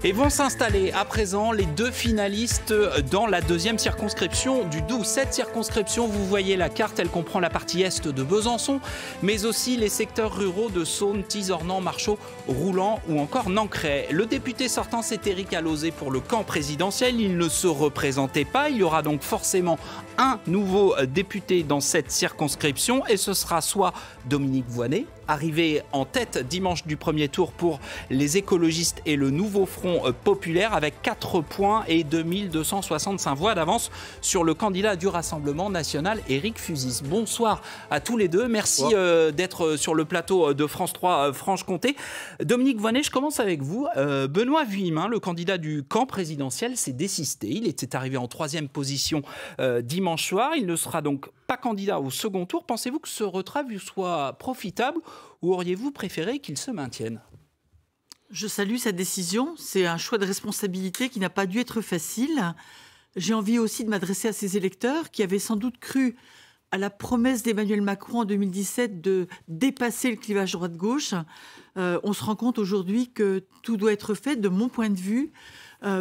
Et vont s'installer à présent les deux finalistes dans la deuxième circonscription du Doubs. Cette circonscription, vous voyez la carte, elle comprend la partie est de Besançon, mais aussi les secteurs ruraux de Saône, Tizornan, Marchaux, Roulan ou encore Nancray. Le député sortant, c'est Éric Alauzet pour le camp présidentiel. Il ne se représentait pas. Il y aura donc forcément un nouveau député dans cette circonscription et ce sera soit Dominique Voynet, arrivé en tête dimanche du premier tour pour les écologistes et le nouveau Front populaire avec 4 points et 2265 voix d'avance sur le candidat du Rassemblement national, Éric Fuzis. Bonsoir à tous les deux. Merci d'être sur le plateau de France 3 Franche-Comté. Dominique Voynet, je commence avec vous. Benoît Vuillemin, le candidat du camp présidentiel, s'est désisté. Il était arrivé en 3e position dimanche soir. Il ne sera donc pas candidat au second tour. Pensez-vous que ce retrait vous soit profitable ou auriez-vous préféré qu'il se maintienne ? Je salue sa décision. C'est un choix de responsabilité qui n'a pas dû être facile. J'ai envie aussi de m'adresser à ces électeurs qui avaient sans doute cru à la promesse d'Emmanuel Macron en 2017 de dépasser le clivage droite-gauche. On se rend compte aujourd'hui que tout doit être fait, de mon point de vue,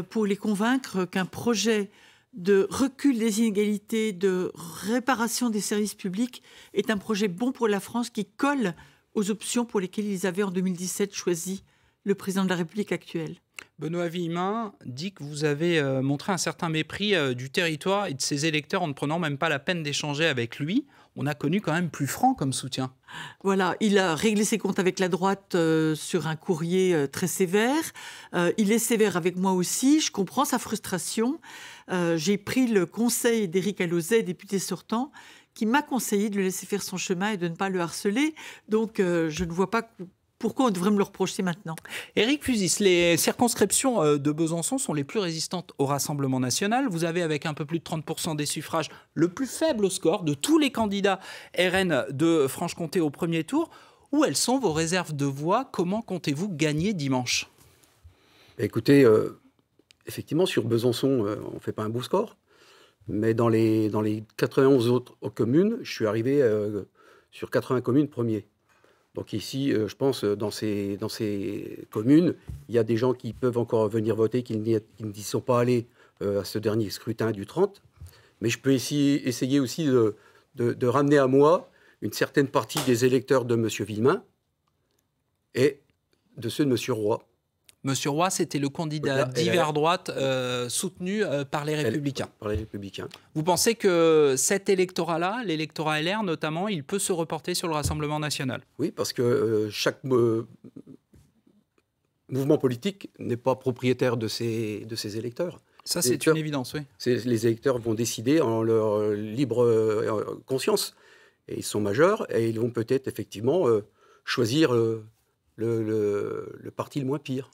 pour les convaincre qu'un projet de recul des inégalités, de réparation des services publics est un projet bon pour la France qui colle aux options pour lesquelles ils avaient en 2017 choisi le président de la République actuel. Benoît Vuillemin dit que vous avez montré un certain mépris du territoire et de ses électeurs en ne prenant même pas la peine d'échanger avec lui. On a connu quand même plus franc comme soutien. Voilà, il a réglé ses comptes avec la droite sur un courrier très sévère. Il est sévère avec moi aussi. Je comprends sa frustration. J'ai pris le conseil d'Éric Alauzet, député sortant, qui m'a conseillé de le laisser faire son chemin et de ne pas le harceler. Donc, je ne vois pas pourquoi on devrait me le reprocher maintenant. Éric Fuzis, les circonscriptions de Besançon sont les plus résistantes au Rassemblement national. Vous avez, avec un peu plus de 30% des suffrages, le plus faible score de tous les candidats RN de Franche-Comté au premier tour. Où elles sont vos réserves de voix ? Comment comptez-vous gagner dimanche ? Écoutez, effectivement, sur Besançon, on ne fait pas un beau score. Mais dans les 91 autres communes, je suis arrivé sur 80 communes premier. Donc ici, je pense, dans ces communes, il y a des gens qui peuvent encore venir voter, qui n'y sont pas allés à ce dernier scrutin du 30. Mais je peux essayer aussi de ramener à moi une certaine partie des électeurs de M. Vuillemin et de ceux de M. Roy. Monsieur Roy, c'était le candidat d'hiver droite soutenu par les Républicains. Par les Républicains. Vous pensez que cet électorat-là, l'électorat LR notamment, il peut se reporter sur le Rassemblement national ? Oui, parce que chaque mouvement politique n'est pas propriétaire de ses électeurs. Ça, c'est une évidence, oui. Les électeurs vont décider en leur libre conscience. Et ils sont majeurs et ils vont peut-être effectivement choisir le parti le moins pire.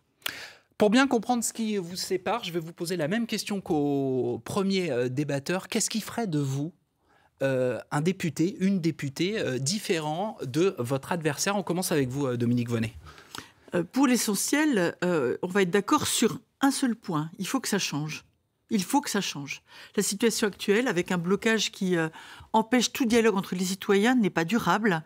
Pour bien comprendre ce qui vous sépare, je vais vous poser la même question qu'au premier débatteur. Qu'est-ce qui ferait de vous un député, une députée différent de votre adversaire ? On commence avec vous, Dominique Voynet. Pour l'essentiel, on va être d'accord sur un seul point. Il faut que ça change. Il faut que ça change. La situation actuelle, avec un blocage qui empêche tout dialogue entre les citoyens, n'est pas durable.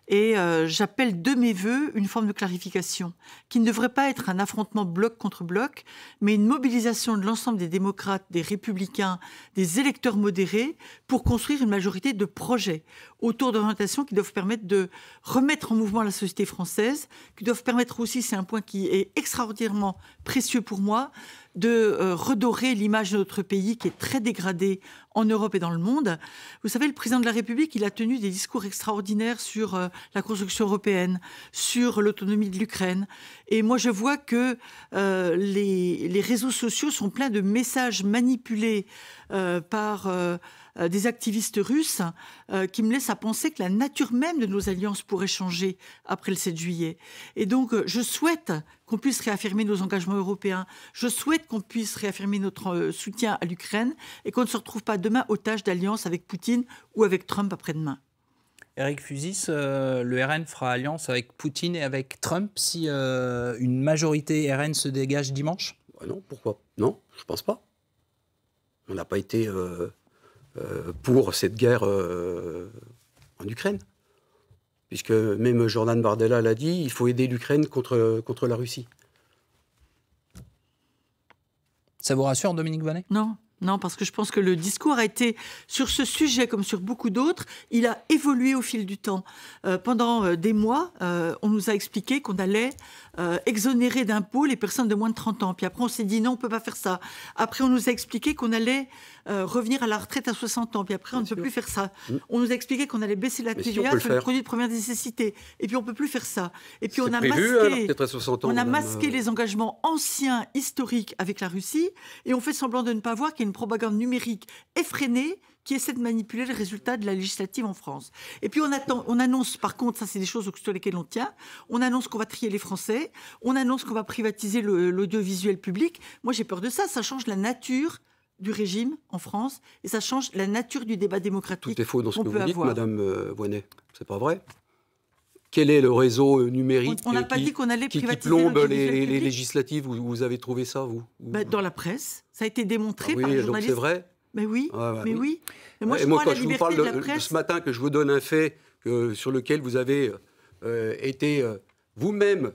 Et j'appelle de mes voeux une forme de clarification qui ne devrait pas être un affrontement bloc contre bloc, mais une mobilisation de l'ensemble des démocrates, des républicains, des électeurs modérés pour construire une majorité de projets autour d'orientations qui doivent permettre de remettre en mouvement la société française, qui doivent permettre aussi, c'est un point qui est extraordinairement précieux pour moi, de redorer l'image de notre pays qui est très dégradée en Europe et dans le monde. Vous savez, le président de la République, il a tenu des discours extraordinaires sur la construction européenne, sur l'autonomie de l'Ukraine. Et moi, je vois que les réseaux sociaux sont pleins de messages manipulés par des activistes russes qui me laissent à penser que la nature même de nos alliances pourrait changer après le 7 juillet. Et donc, je souhaite qu'on puisse réaffirmer nos engagements européens. Je souhaite qu'on puisse réaffirmer notre soutien à l'Ukraine et qu'on ne se retrouve pas demain otage d'alliance avec Poutine ou avec Trump après-demain. Éric Fuzis, le RN fera alliance avec Poutine et avec Trump si une majorité RN se dégage dimanche ? Non, pourquoi ? Non, je ne pense pas. On n'a pas été pour cette guerre en Ukraine. Puisque même Jordan Bardella l'a dit, il faut aider l'Ukraine contre la Russie. Ça vous rassure, Dominique Voynet ? Non, parce que je pense que le discours a été, sur ce sujet comme sur beaucoup d'autres, il a évolué au fil du temps. Pendant des mois, on nous a expliqué qu'on allait exonérer d'impôts les personnes de moins de 30 ans. Puis après, on s'est dit non, on ne peut pas faire ça. Après, on nous a expliqué qu'on allait revenir à la retraite à 60 ans. Puis après, on ne peut plus faire ça. On nous a expliqué qu'on allait baisser la TVA sur les produits de première nécessité. Et puis, on ne peut plus faire ça. Et puis, on a masqué les engagements anciens, historiques avec la Russie. Et on fait semblant de ne pas voir qu'il y a une propagande numérique effrénée qui essaie de manipuler les résultats de la législative en France. Et puis on annonce, par contre, ça c'est des choses sur lesquelles on tient, on annonce qu'on va trier les Français, on annonce qu'on va privatiser l'audiovisuel public. Moi j'ai peur de ça, ça change la nature du régime en France et ça change la nature du débat démocratique. Tout est faux dans ce que vous dites, Madame Voynet. C'est pas vrai. Quel est le réseau numérique on n'a pas dit qu'on allait privatiser qui plombe les législatives? Vous avez trouvé ça, vous? Dans la presse, ça a été démontré par les journalistes. Donc c'est vrai. Mais oui, oui. Mais moi, quand je vous parle de ce matin, que je vous donne un fait sur lequel vous avez été vous-même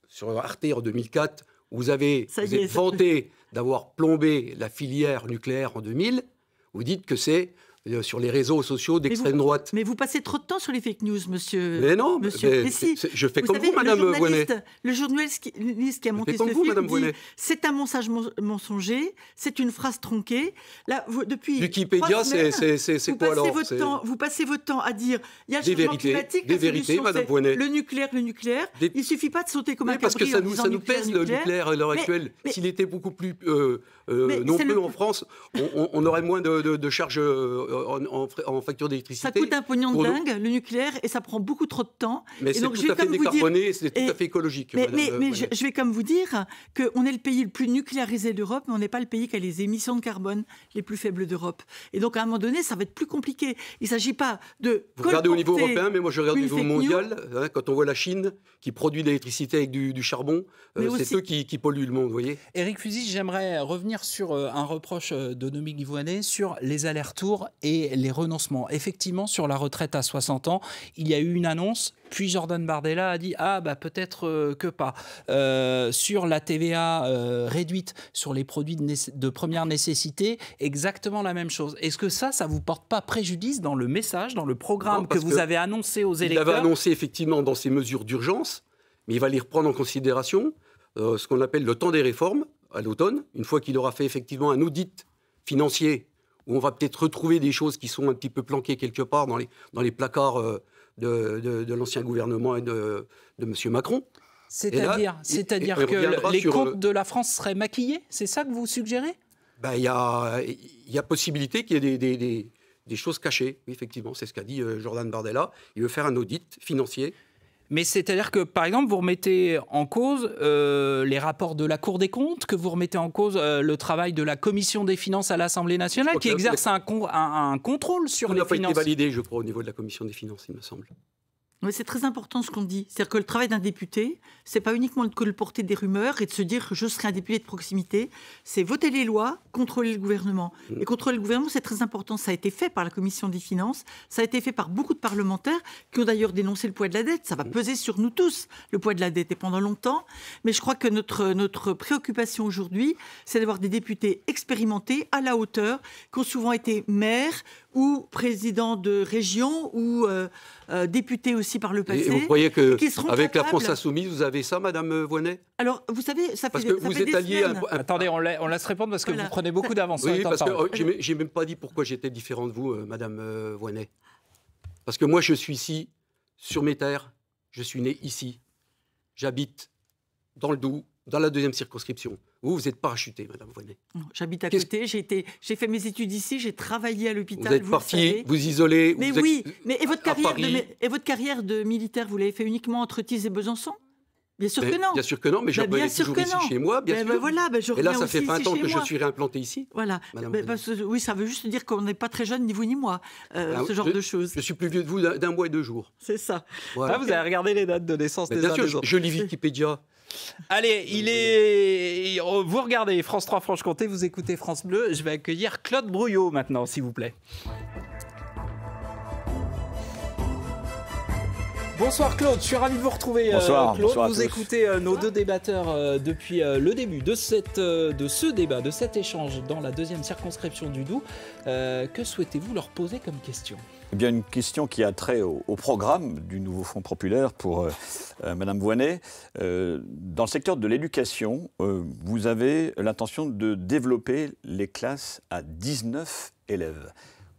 sur Arte en 2004, vous êtes vanté d'avoir plombé la filière nucléaire en 2000, vous dites que c'est sur les réseaux sociaux d'extrême droite. Mais vous passez trop de temps sur les fake news, monsieur. Mais non, je fais comme vous, Madame Voynet. Le journaliste qui a monté ce film dit « C'est un message mensonger, c'est une phrase tronquée ». Depuis Wikipédia, c'est quoi alors? Vous passez votre temps à dire « Il y a le changement climatique, des vérités, Madame Voynet. Le nucléaire. Il ne suffit pas de sauter comme un cabri en disant nucléaire. Parce que ça nous pèse, le nucléaire à l'heure actuelle. S'il était beaucoup plus nombreux en France, on aurait moins de charges en facture d'électricité. Ça coûte un pognon de dingue, le nucléaire, et ça prend beaucoup trop de temps. Mais c'est tout à fait décarboné, c'est tout à fait écologique. Mais je vais comme vous dire qu'on est le pays le plus nucléarisé d'Europe, mais on n'est pas le pays qui a les émissions de carbone les plus faibles d'Europe. Et donc, à un moment donné, ça va être plus compliqué. Il ne s'agit pas de... Vous regardez au niveau européen, mais moi je regarde au niveau mondial. Quand on voit la Chine qui produit de l'électricité avec du charbon, c'est eux qui polluent le monde, vous voyez. Éric Fusy, j'aimerais revenir sur un reproche de Dominique Voynet sur les allers-retours et les renoncements. Effectivement, sur la retraite à 60 ans, il y a eu une annonce, puis Jordan Bardella a dit « Ah, peut-être que pas ». Sur la TVA réduite sur les produits de première nécessité, exactement la même chose. Est-ce que ça vous porte pas préjudice dans le message, dans le programme que vous avez annoncé aux électeurs? Il avait annoncé effectivement dans ses mesures d'urgence, mais il va les reprendre en considération, ce qu'on appelle le temps des réformes, à l'automne, une fois qu'il aura fait effectivement un audit financier, où on va peut-être retrouver des choses qui sont un petit peu planquées quelque part dans les placards de l'ancien gouvernement et de M. Macron. C'est-à-dire que les comptes de la France seraient maquillés? C'est ça que vous suggérez? Il y a possibilité qu'il y ait des choses cachées. Oui, effectivement, c'est ce qu'a dit Jordan Bardella. Il veut faire un audit financier. Mais c'est-à-dire que, par exemple, vous remettez en cause les rapports de la Cour des comptes, que vous remettez en cause le travail de la Commission des finances à l'Assemblée nationale, qui exerce un contrôle sur les finances. Ça n'a pas été validé, je crois, au niveau de la Commission des finances, il me semble. Mais c'est très important ce qu'on dit. C'est-à-dire que le travail d'un député, c'est pas uniquement de colporter des rumeurs et de se dire que je serai un député de proximité. C'est voter les lois, contrôler le gouvernement. Et contrôler le gouvernement, c'est très important. Ça a été fait par la Commission des finances. Ça a été fait par beaucoup de parlementaires qui ont d'ailleurs dénoncé le poids de la dette. Ça va peser sur nous tous, le poids de la dette, et pendant longtemps. Mais je crois que notre préoccupation aujourd'hui, c'est d'avoir des députés expérimentés, à la hauteur, qui ont souvent été maires ou présidents de région ou députés aussi par le passé. Et vous croyez qu'avec la France Insoumise, vous avez ça, Madame Voynet? Alors, vous savez, ça fait parce que vous êtes allié Attendez, on laisse répondre parce que vous prenez beaucoup d'avance. Oui, parce que j'ai même pas dit pourquoi j'étais différent de vous, Madame Voynet. Parce que moi, je suis ici, sur mes terres. Je suis né ici. J'habite dans le Doubs, dans la 2e circonscription. Vous êtes parachuté, Madame Voynet. J'habite à côté, j'ai fait mes études ici, j'ai travaillé à l'hôpital. Vous êtes parti, vous isolez. Mais et votre carrière de militaire, vous l'avez fait uniquement entre Thiès et Besançon? Bien sûr que non. Bien sûr que non, mais je revenais toujours ici chez moi, bien sûr. Et là, ça fait 20 ans que je suis réimplanté ici. Voilà. Oui, ça veut juste dire qu'on n'est pas très jeune, ni vous ni moi, ce genre de choses. Je suis plus vieux de vous d'un mois et 2 jours. C'est ça. Voilà. Ah, vous avez regardé les dates de naissance des uns des autres. Je lis Wikipédia. Allez, vous regardez France 3 Franche-Comté, vous écoutez France Bleu. Je vais accueillir Claude Brouillot maintenant, s'il vous plaît. Bonsoir Claude, je suis ravi de vous retrouver. Bonsoir, Claude, bonsoir à vous tous. écoutez nos deux débatteurs depuis le début de ce débat, de cet échange dans la deuxième circonscription du Doubs. Que souhaitez-vous leur poser comme question ? Eh bien, une question qui a trait au programme du nouveau Front populaire pour Madame Voynet. Dans le secteur de l'éducation, vous avez l'intention de développer les classes à 19 élèves.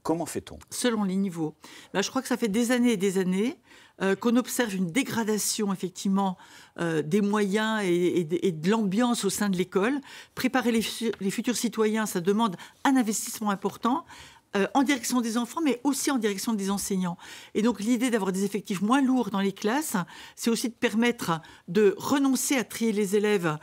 Comment fait-on ? Selon les niveaux. Là, je crois que ça fait des années et des années qu'on observe une dégradation, effectivement, des moyens et de l'ambiance au sein de l'école. Préparer les futurs citoyens, ça demande un investissement important. En direction des enfants, mais aussi en direction des enseignants. Et donc, l'idée d'avoir des effectifs moins lourds dans les classes, c'est aussi de permettre de renoncer à trier les élèves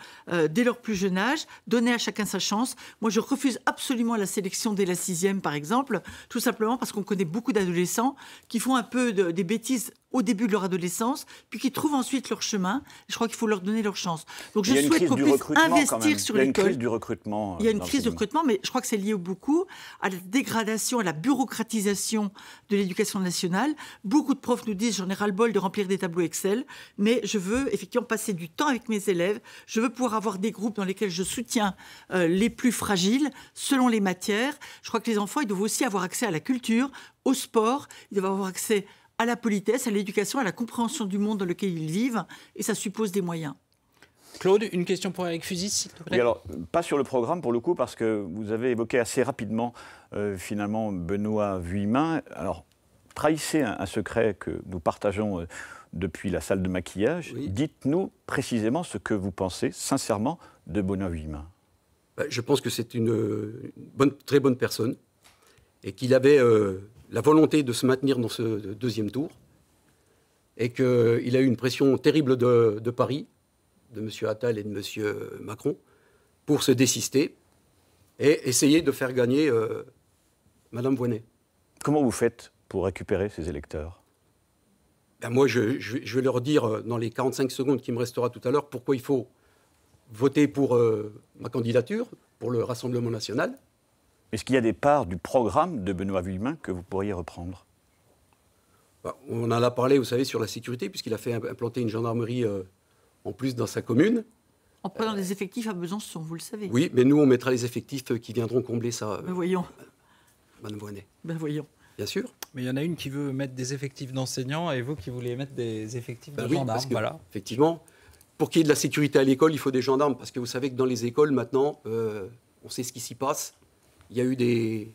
dès leur plus jeune âge, donner à chacun sa chance. Moi, je refuse absolument la sélection dès la 6e, par exemple, tout simplement parce qu'on connaît beaucoup d'adolescents qui font un peu des bêtises au début de leur adolescence, puis qui trouvent ensuite leur chemin. Je crois qu'il faut leur donner leur chance. Donc, je souhaite qu'on puisse investir sur l'école. Il y a une crise du recrutement. Il y a une crise de recrutement, mais je crois que c'est lié beaucoup à la dégradation, à la bureaucratisation de l'éducation nationale. Beaucoup de profs nous disent, j'en ai ras-le-bol de remplir des tableaux Excel, mais je veux effectivement passer du temps avec mes élèves. Je veux pouvoir avoir des groupes dans lesquels je soutiens les plus fragiles, selon les matières. Je crois que les enfants, ils doivent aussi avoir accès à la culture, au sport, ils doivent avoir accès à la politesse, à l'éducation, à la compréhension du monde dans lequel ils vivent, et ça suppose des moyens. Claude, une question pour Éric Fusis, s'il te plaît. Oui, alors, pas sur le programme pour le coup, parce que vous avez évoqué assez rapidement, finalement, Benoît Vuillemin. Alors, trahissez un secret que nous partageons depuis la salle de maquillage. Oui. Dites-nous précisément ce que vous pensez, sincèrement, de Benoît Vuillemin. Je pense que c'est une très bonne personne et qu'il avait la volonté de se maintenir dans ce deuxième tour et qu'il a eu une pression terrible de Paris, de M. Attal et de M. Macron, pour se désister et essayer de faire gagner Mme Voynet. Comment vous faites pour récupérer ces électeurs ? Moi, je vais leur dire, dans les 45 secondes qui me restera tout à l'heure, pourquoi il faut voter pour ma candidature, pour le Rassemblement national. Est-ce qu'il y a des parts du programme de Benoît Vuillemin que vous pourriez reprendre ? On en a parlé, vous savez, sur la sécurité, puisqu'il a fait implanter une gendarmerie en plus dans sa commune. En prenant des effectifs à Besançon, vous le savez. Oui, mais nous, on mettra les effectifs qui viendront combler ça. Ben voyons. Madame Voynet. Ben voyons. Bien sûr. Mais il y en a une qui veut mettre des effectifs d'enseignants et vous qui voulez mettre des effectifs de gendarmes. Parce que, voilà. Effectivement, pour qu'il y ait de la sécurité à l'école, il faut des gendarmes. Parce que vous savez que dans les écoles, maintenant, on sait ce qui s'y passe. Il y a eu des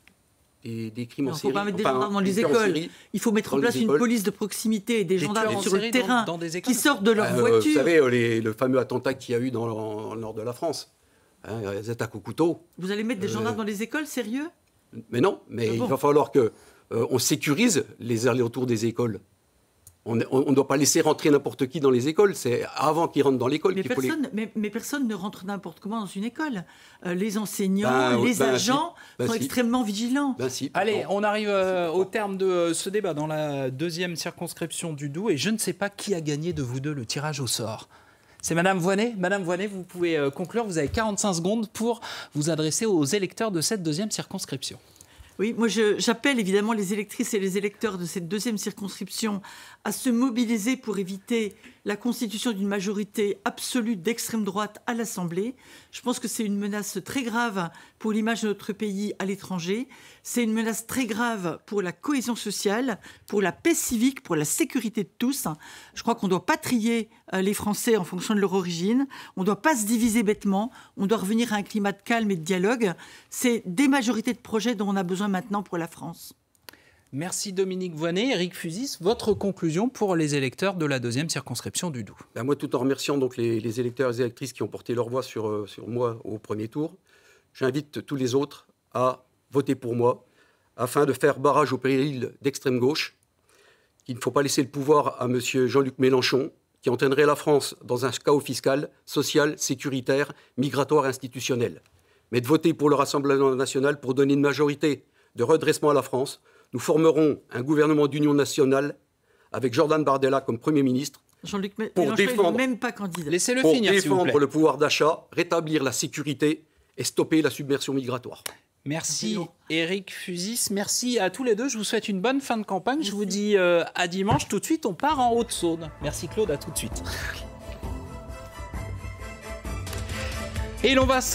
crimes en série. Il ne faut pas mettre des gendarmes dans les écoles. Il faut mettre en place une police de proximité et des gendarmes sur le terrain qui sortent de leur voiture. Vous savez, le fameux attentat qu'il y a eu dans le nord de la France, les attaques au couteau. Vous allez mettre des gendarmes dans les écoles, sérieux ? Mais non, mais il va falloir qu'on sécurise les allers-retours des écoles. On ne doit pas laisser rentrer n'importe qui dans les écoles. C'est avant qu'ils rentrent dans l'école qu'il faut mais personne ne rentre n'importe comment dans une école. Les enseignants, les agents sont extrêmement vigilants. Allez, on arrive au terme de ce débat dans la deuxième circonscription du Doubs. Et je ne sais pas qui a gagné de vous deux le tirage au sort. C'est Madame Voynet. Madame Voynet, vous pouvez conclure. Vous avez 45 secondes pour vous adresser aux électeurs de cette deuxième circonscription. Oui, moi j'appelle évidemment les électrices et les électeurs de cette deuxième circonscription à se mobiliser pour éviter la constitution d'une majorité absolue d'extrême droite à l'Assemblée. Je pense que c'est une menace très grave pour l'image de notre pays à l'étranger. C'est une menace très grave pour la cohésion sociale, pour la paix civique, pour la sécurité de tous. Je crois qu'on ne doit pas trier les Français en fonction de leur origine. On ne doit pas se diviser bêtement. On doit revenir à un climat de calme et de dialogue. C'est des majorités de projets dont on a besoin maintenant pour la France. Merci Dominique Voynet. Éric Fusis, votre conclusion pour les électeurs de la deuxième circonscription du Doubs. Moi, tout en remerciant donc les électeurs et les électrices qui ont porté leur voix sur moi au premier tour, j'invite tous les autres à voter pour moi afin de faire barrage au péril d'extrême gauche. Il ne faut pas laisser le pouvoir à M. Jean-Luc Mélenchon, qui entraînerait la France dans un chaos fiscal, social, sécuritaire, migratoire et institutionnel. Mais de voter pour le Rassemblement national pour donner une majorité de redressement à la France. Nous formerons un gouvernement d'union nationale avec Jordan Bardella comme Premier ministre Jean-Luc Mélenchon n'est même pas candidat. Laissez-le pour finir, s'il vous plaît. défendre le pouvoir d'achat, rétablir la sécurité et stopper la submersion migratoire. Merci Éric Fusis, merci à tous les deux. Je vous souhaite une bonne fin de campagne. Merci. Je vous dis à dimanche. Tout de suite, on part en Haute-Saône. Merci Claude, à tout de suite. Et l'on va